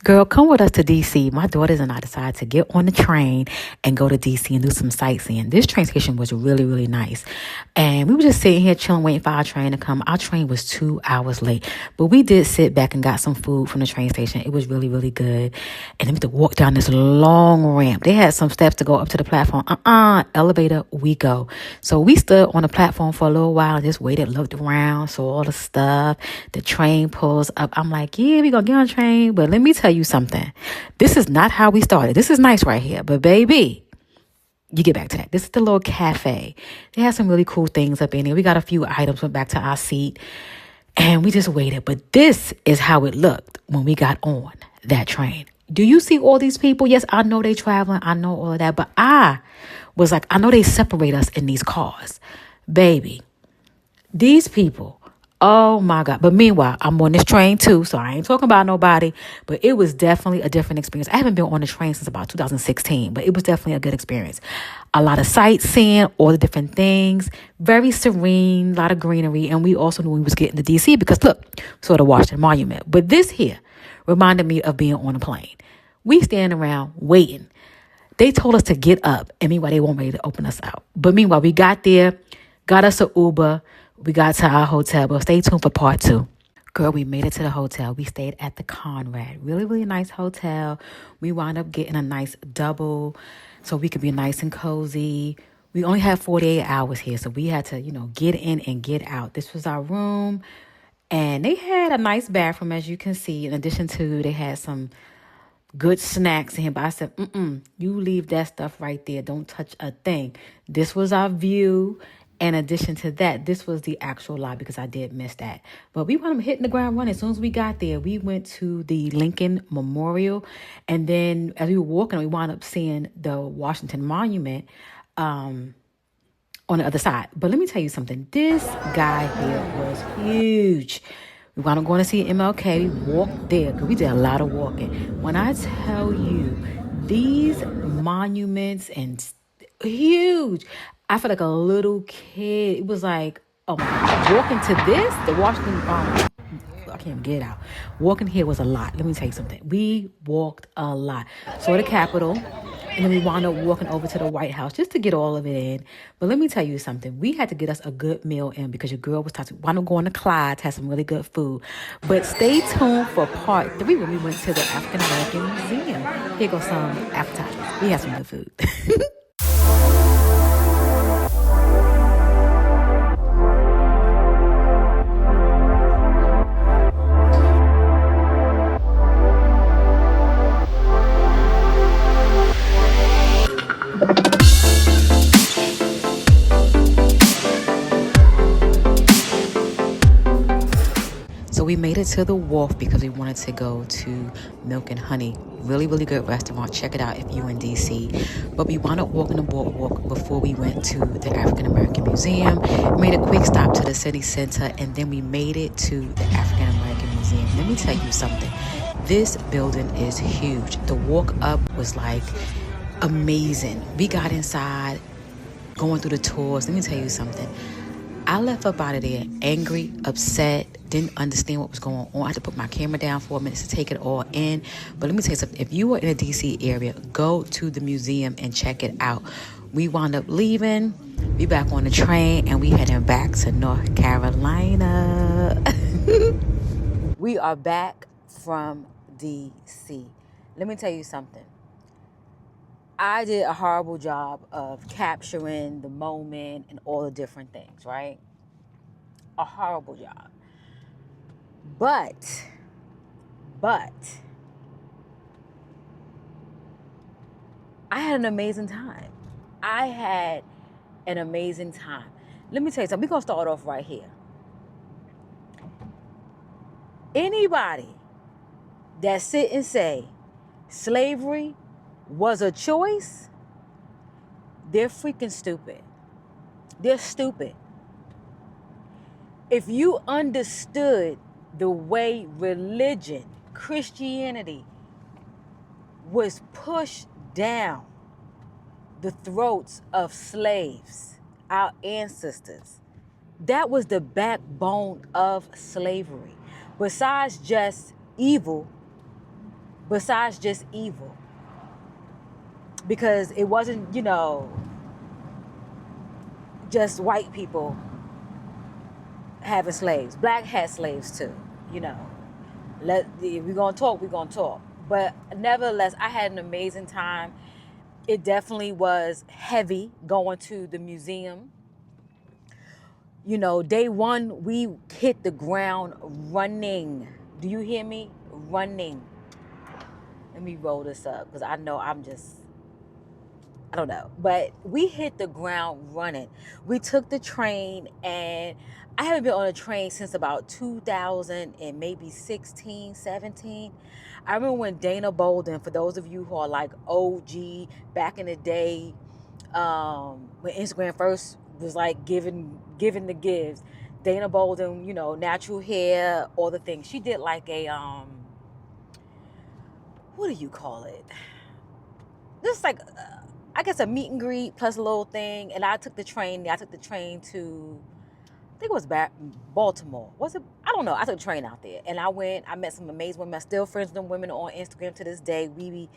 Girl, come with us to DC. My daughters and I decided to get on the train and go to DC and do some sightseeing. This train station was really, really nice. And we were just sitting here chilling, waiting for our train to come. Our train was 2 hours late, but we did sit back and got some food from the train station. It was really, really good. And then we had to walk down this long ramp. They had some steps to go up to the platform. Elevator, we go. So we stood on the platform for a little while and just waited, looked around, saw all the stuff. The train pulls up. I'm like, yeah, we gonna get on the train. But let me tell you something. This is not how we started. This is nice right here. But baby, you get back to that. This is the little cafe. They have some really cool things up in there. We got a few items, went back to our seat, and we just waited. But this is how it looked when we got on that train. Do you see all these people? Yes, I know they traveling. I know all of that. But I was like, I know they separate us in these cars. Baby, these people, oh my God. But meanwhile, I'm on this train too, so I ain't talking about nobody. But it was definitely a different experience. I haven't been on the train since about 2016, but it was definitely a good experience. A lot of sightseeing, all the different things, very serene, a lot of greenery. And we also knew we was getting to DC because look, sort of Washington Monument. But this here reminded me of being on a plane. We standing around waiting. They told us to get up, and meanwhile, they weren't ready to open us out. But meanwhile, we got there, got us an Uber. We got to our hotel, but stay tuned for part 2. Girl, we made it to the hotel. We stayed at the Conrad. Really, really nice hotel. We wound up getting a nice double so we could be nice and cozy. We only had 48 hours here, so we had to, get in and get out. This was our room, and they had a nice bathroom, as you can see. In addition to, they had some good snacks in here, but I said, you leave that stuff right there. Don't touch a thing. This was our view. In addition to that, this was the actual lobby because I did miss that. But we wound up hitting the ground running. As soon as we got there, we went to the Lincoln Memorial. And then as we were walking, we wound up seeing the Washington Monument on the other side. But let me tell you something. This guy here was huge. We wound up going to see MLK. We walked there because we did a lot of walking. When I tell you, these monuments and huge. I felt like a little kid. It was like, oh my God, walking to this, the Washington, I can't even get it out. Walking here was a lot. Let me tell you something. We walked a lot. Saw the Capitol, and then we wound up walking over to the White House just to get all of it in. But let me tell you something. We had to get us a good meal in because your girl was talking. Wound up going to Clyde to have some really good food. But stay tuned for part 3 when we went to the African American Museum. Here goes some appetizers. We had some good food. So we made it to the wharf because we wanted to go to Milk and Honey. Really, really good restaurant. Check it out if you're in DC. But we wound up walking the boardwalk before we went to the African American Museum. We made a quick stop to the city center, and then we made it to the African American Museum. Let me tell you something. This building is huge. The walk up was like amazing. We got inside, going through the tours. Let me tell you something. I left up out of there angry, upset, didn't understand what was going on. I had to put my camera down for a minute to take it all in. But let me tell you something. If you are in a DC area, go to the museum and check it out. We wound up leaving. We back on the train, and we heading back to North Carolina. We are back from DC. Let me tell you something. I did a horrible job of capturing the moment and all the different things, right? A horrible job. But, I had an amazing time. Let me tell you something. We're going to start off right here. Anybody that sit and say slavery was a choice, they're freaking stupid. They're stupid. If you understood the way religion, Christianity, was pushed down the throats of slaves, our ancestors, that was the backbone of slavery. Besides just evil, besides just evil. Because it wasn't, just white people having slaves. Black had slaves too, If we're going to talk, we're going to talk. But nevertheless, I had an amazing time. It definitely was heavy going to the museum. Day one, we hit the ground running. Do you hear me? Running. Let me roll this up because I know I don't know. But we hit the ground running. We took the train, and I haven't been on a train since about 2000 and maybe 16, 17. I remember when Dana Bolden, for those of you who are like OG back in the day, when Instagram first was like giving the gives, Dana Bolden, natural hair, all the things. She did like a what do you call it? Just like I guess a meet and greet plus a little thing. And I took the train. I took the train to, I think it was Baltimore. Was it? I don't know. I took a train out there, and I met some amazing women. I'm still friends with them women on Instagram to this day. We be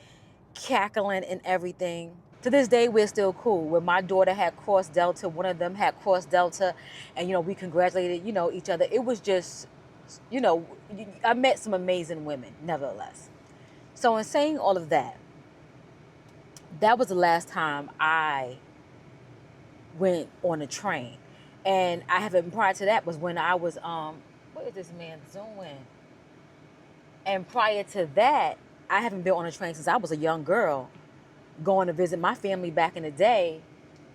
cackling and everything. To this day, we're still cool. When my daughter had crossed Delta, one of them had crossed Delta, and we congratulated each other. It was just I met some amazing women, nevertheless. So in saying all of that, that was the last time I went on a train. And I haven't, prior to that was when I was what is this man doing? And prior to that, I haven't been on a train since I was a young girl, going to visit my family back in the day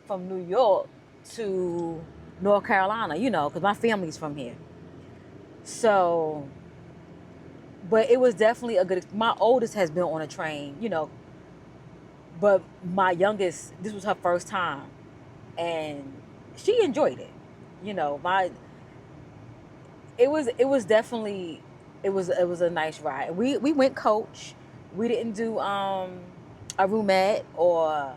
from New York to North Carolina, because my family's from here. So, but it was definitely a good, my oldest has been on a train, but my youngest, this was her first time, and she enjoyed it. It was definitely, it was a nice ride. We went coach. We didn't do a roomette or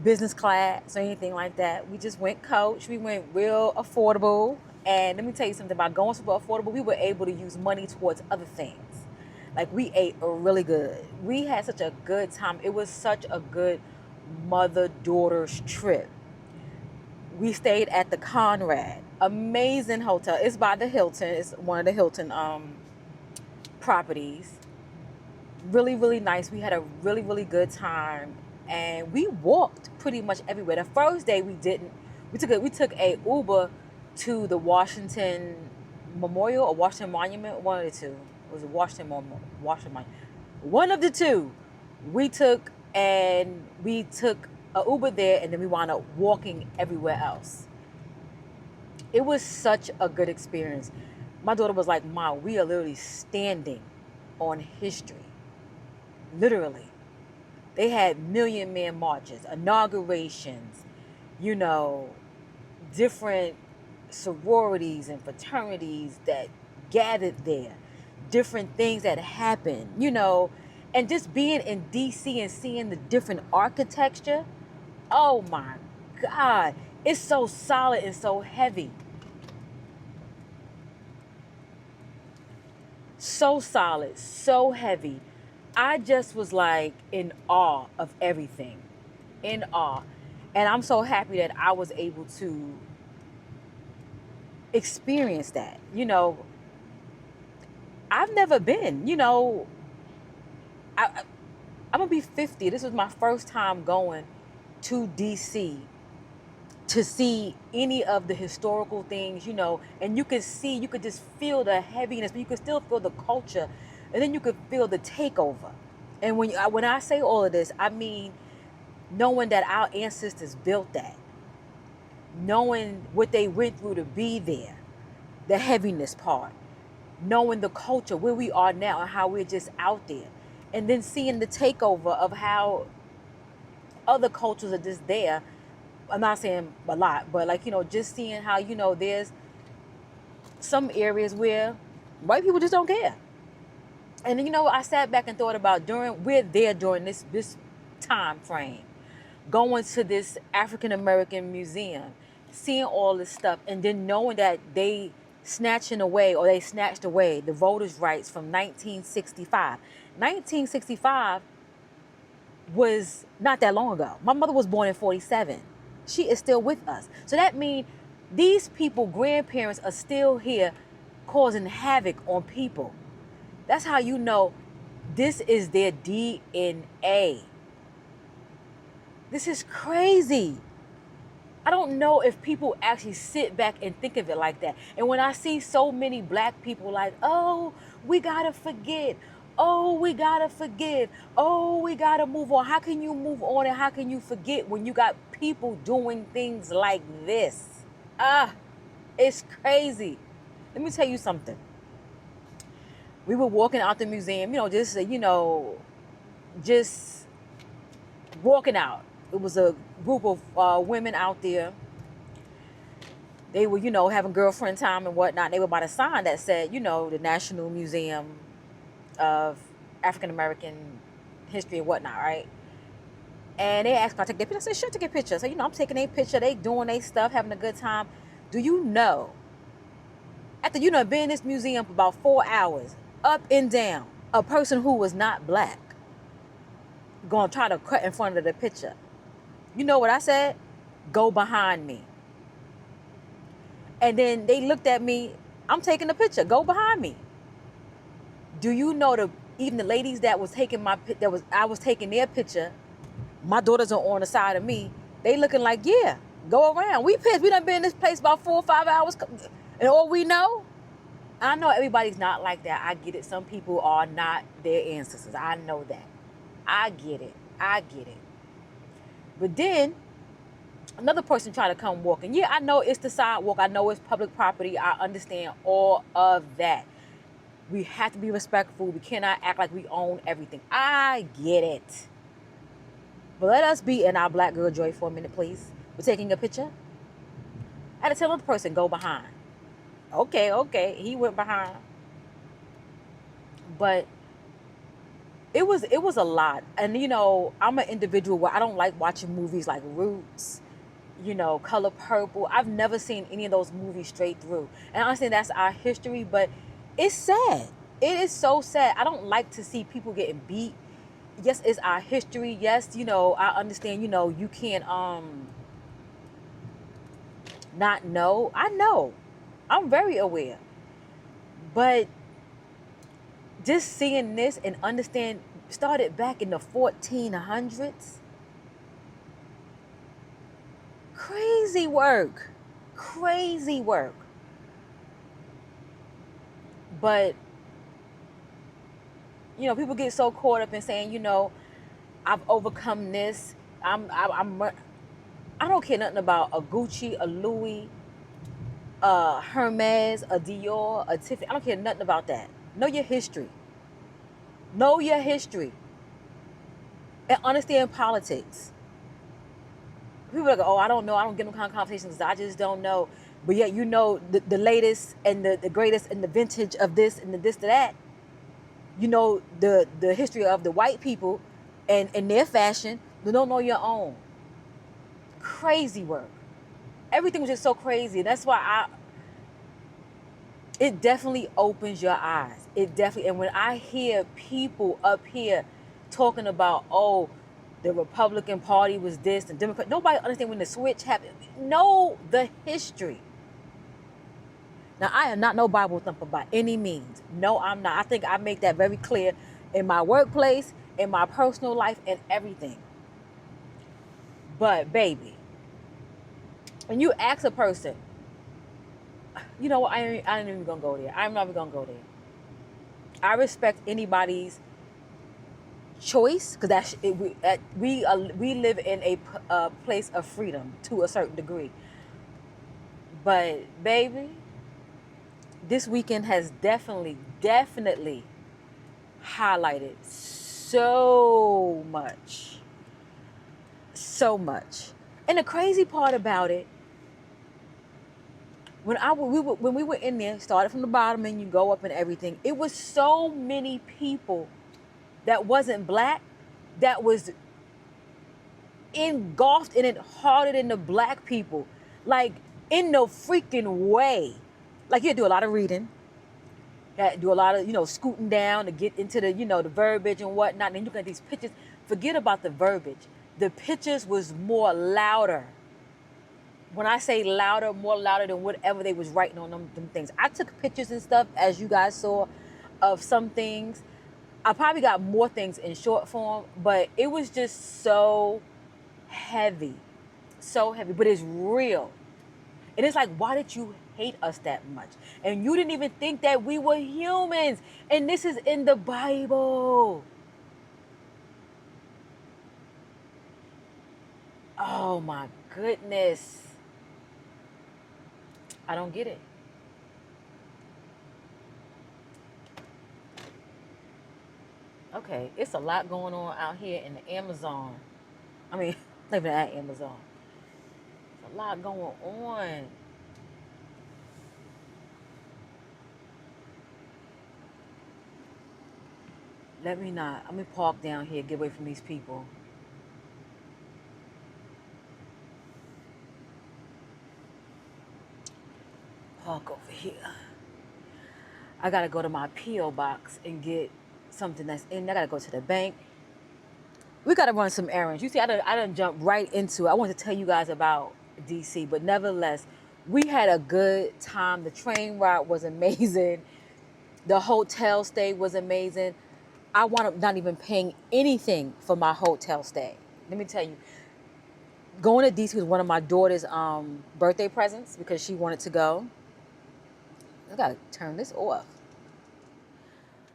business class or anything like that. We just went coach. We went real affordable. And let me tell you something about going super affordable. We were able to use money towards other things. Like, we ate really good. We had such a good time. It was such a good mother-daughter's trip. We stayed at the Conrad. Amazing hotel. It's by the Hilton. It's one of the Hilton properties. Really, really nice. We had a really, really good time. And we walked pretty much everywhere. The first day we didn't. We took a Uber to the Washington Memorial or Washington Monument. One of the two. It was a Washington Monument. One of the two. We took a Uber there, and then we wound up walking everywhere else. It was such a good experience. My daughter was like, "Mom, we are literally standing on history." Literally. They had Million Man marches, inaugurations, different sororities and fraternities that gathered there, different things that happened, and just being in DC and seeing the different architecture. Oh my God, it's so solid and so heavy. So solid, so heavy. I just was like in awe of everything. In awe. And I'm so happy that I was able to experience that. I've never been, I'm going to be 50. This was my first time going to DC to see any of the historical things, and you could just feel the heaviness, but you could still feel the culture, and then you could feel the takeover. And when I say all of this, I mean knowing that our ancestors built that, knowing what they went through to be there, the heaviness part, knowing the culture, where we are now and how we're just out there, and then seeing the takeover of how other cultures are just there. I'm not saying a lot, but just seeing how, there's some areas where white people just don't care. And then, I sat back and thought about we're there during this time frame, going to this African American museum, seeing all this stuff, and then knowing that they snatched away the voters' rights from 1965. 1965 was not that long ago. My mother was born in 47. She is still with us. So that means these people, grandparents, are still here causing havoc on people. That's how you know this is their DNA. This is crazy. I don't know if people actually sit back and think of it like that. And when I see so many black people like, oh, we gotta forget. Oh, we gotta forgive. Oh, we gotta move on. How can you move on and how can you forget when you got people doing things like this? It's crazy. Let me tell you something. We were walking out the museum, just walking out. It was a group of women out there. They were, having girlfriend time and whatnot. They were by a sign that said, the National Museum of African American History and whatnot, right? And they asked, "Can I take their picture?" I said, "Sure, take a picture." So, I'm taking their picture. They doing their stuff, having a good time. Do you know, after, being in this museum for about 4 hours, up and down, a person who was not black going to try to cut in front of the picture. You know what I said? Go behind me. And then they looked at me. I'm taking the picture. Go behind me. Do you know even the ladies that was taking I was taking their picture, my daughters are on the side of me, they looking like, yeah, go around. We pissed. We done been in this place about 4 or 5 hours. And all we know, I know everybody's not like that. I get it. Some people are not their ancestors. I know that. I get it. But then another person tried to come walking. Yeah, I know it's the sidewalk. I know it's public property. I understand all of that. We have to be respectful. We cannot act like we own everything. I get it. But let us be in our black girl joy for a minute, please. We're taking a picture. I had to tell another person, go behind. Okay. He went behind. But it was a lot. And, I'm an individual where I don't like watching movies like Roots, Color Purple. I've never seen any of those movies straight through. And honestly, that's our history, but it's sad. It is so sad. I don't like to see people getting beat. Yes, it's our history. Yes, I understand, you can't not know. I know. I'm very aware. But just seeing this and understand, started back in the 1400s. Crazy work. But, people get so caught up in saying, I've overcome this. I don't care nothing about a Gucci, a Louis, a Hermes, a Dior, a Tiffany. I don't care nothing about that. Know your history. And understand politics. People are like, oh, I don't know. I don't get them kind of conversations. I just don't know. But yet, the latest and the greatest and the vintage of this and the this to that. The history of the white people and their fashion. You don't know your own. Crazy work. Everything was just so crazy. That's why it definitely opens your eyes. And when I hear people up here talking about, oh, the Republican Party was this and Democrat, nobody understands when the switch happened. Know the history. Now, I am not no Bible thumper by any means. No, I'm not. I think I make that very clear in my workplace, in my personal life, and everything. But, baby, when you ask a person, you know what, I ain't even going to go there. I'm not even going to go there. I respect anybody's choice, because we live in a place of freedom to a certain degree. But, baby, this weekend has definitely highlighted so much. And the crazy part about it, when we were in there, started from the bottom and you go up and everything, it was so many people that wasn't black that was engulfed in it harder than the black people. Like, in no freaking way. Like, you do a lot of reading. Had to do a lot of, scooting down to get into the, the verbiage and whatnot. And then you look at these pictures. Forget about the verbiage. The pictures was more louder. When I say louder, more louder than whatever they was writing on them things. I took pictures and stuff, as you guys saw, of some things. I probably got more things in short form, but it was just so heavy. So heavy, but it's real. And it's like, why did you hate us that much? And you didn't even think that we were humans. And this is in the Bible. Oh my goodness. I don't get it. Okay, it's a lot going on out here in the Amazon. I mean, not even at Amazon. There's a lot going on. Let me park down here, get away from these people. Park over here. I gotta go to my P.O. box and get something that's in. I gotta go to the bank. We gotta run some errands. You see, I done jump right into it. I want to tell you guys about DC, but nevertheless, we had a good time. The train ride was amazing. The hotel stay was amazing. I wound up not even paying anything for my hotel stay. Let me tell you, going to DC was one of my daughter's birthday presents because she wanted to go. I gotta turn this off.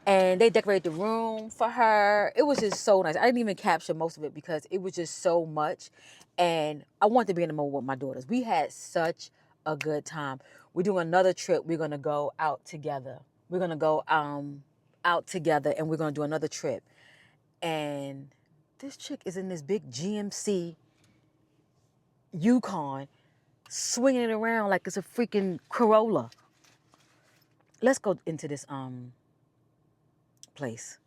And they decorated the room for her. It was just so nice. I didn't even capture most of it because it was just so much. And I wanted to be in the moment with my daughters. We had such a good time. We're doing another trip. We're going to go out together. We're going to go out together and we're going to do another trip. And this chick is in this big GMC Yukon swinging it around like it's a freaking Corolla. Let's go into this place.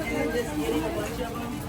And just getting a bunch of them.